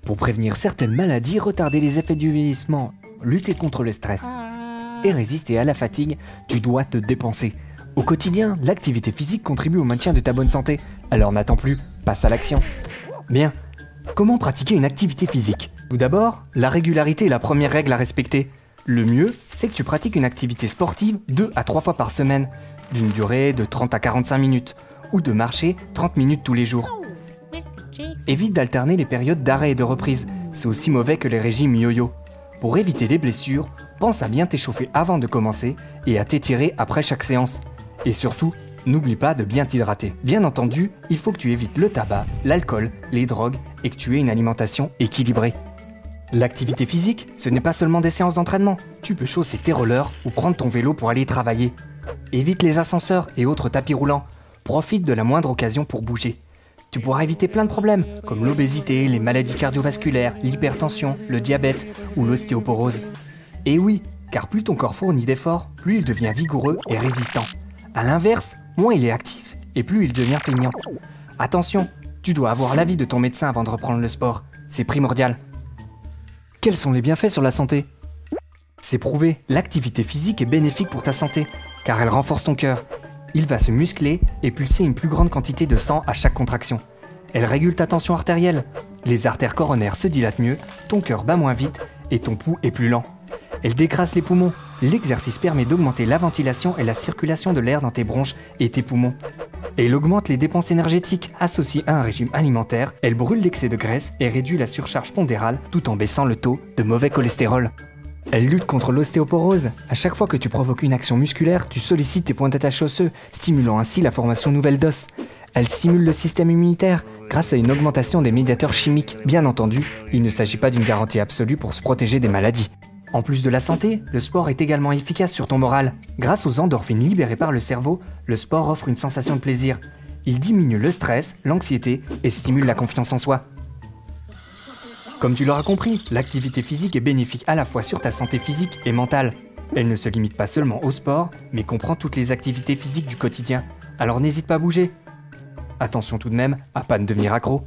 Pour prévenir certaines maladies, retarder les effets du vieillissement, lutter contre le stress et résister à la fatigue, tu dois te dépenser. Au quotidien, l'activité physique contribue au maintien de ta bonne santé. Alors n'attends plus, passe à l'action. Bien, comment pratiquer une activité physique? Tout d'abord, la régularité est la première règle à respecter. Le mieux, c'est que tu pratiques une activité sportive 2 à 3 fois par semaine, d'une durée de 30 à 45 minutes, ou de marcher 30 minutes tous les jours. Évite d'alterner les périodes d'arrêt et de reprise, c'est aussi mauvais que les régimes yo-yo. Pour éviter des blessures, pense à bien t'échauffer avant de commencer et à t'étirer après chaque séance. Et surtout, n'oublie pas de bien t'hydrater. Bien entendu, il faut que tu évites le tabac, l'alcool, les drogues et que tu aies une alimentation équilibrée. L'activité physique, ce n'est pas seulement des séances d'entraînement. Tu peux chausser tes rollers ou prendre ton vélo pour aller travailler. Évite les ascenseurs et autres tapis roulants. Profite de la moindre occasion pour bouger. Tu pourras éviter plein de problèmes, comme l'obésité, les maladies cardiovasculaires, l'hypertension, le diabète ou l'ostéoporose. Et oui, car plus ton corps fournit d'efforts, plus il devient vigoureux et résistant. A l'inverse, moins il est actif et plus il devient feignant. Attention, tu dois avoir l'avis de ton médecin avant de reprendre le sport. C'est primordial. Quels sont les bienfaits sur la santé? C'est prouvé, l'activité physique est bénéfique pour ta santé, car elle renforce ton cœur. Il va se muscler et pulser une plus grande quantité de sang à chaque contraction. Elle régule ta tension artérielle. Les artères coronaires se dilatent mieux, ton cœur bat moins vite et ton pouls est plus lent. Elle décrasse les poumons. L'exercice permet d'augmenter la ventilation et la circulation de l'air dans tes bronches et tes poumons. Elle augmente les dépenses énergétiques associées à un régime alimentaire. Elle brûle l'excès de graisse et réduit la surcharge pondérale tout en baissant le taux de mauvais cholestérol. Elle lutte contre l'ostéoporose. À chaque fois que tu provoques une action musculaire, tu sollicites tes points d'attache osseux, stimulant ainsi la formation nouvelle d'os. Elle stimule le système immunitaire grâce à une augmentation des médiateurs chimiques. Bien entendu, il ne s'agit pas d'une garantie absolue pour se protéger des maladies. En plus de la santé, le sport est également efficace sur ton moral. Grâce aux endorphines libérées par le cerveau, le sport offre une sensation de plaisir. Il diminue le stress, l'anxiété et stimule la confiance en soi. Comme tu l'auras compris, l'activité physique est bénéfique à la fois sur ta santé physique et mentale. Elle ne se limite pas seulement au sport, mais comprend toutes les activités physiques du quotidien. Alors n'hésite pas à bouger. Attention tout de même à pas devenir accro.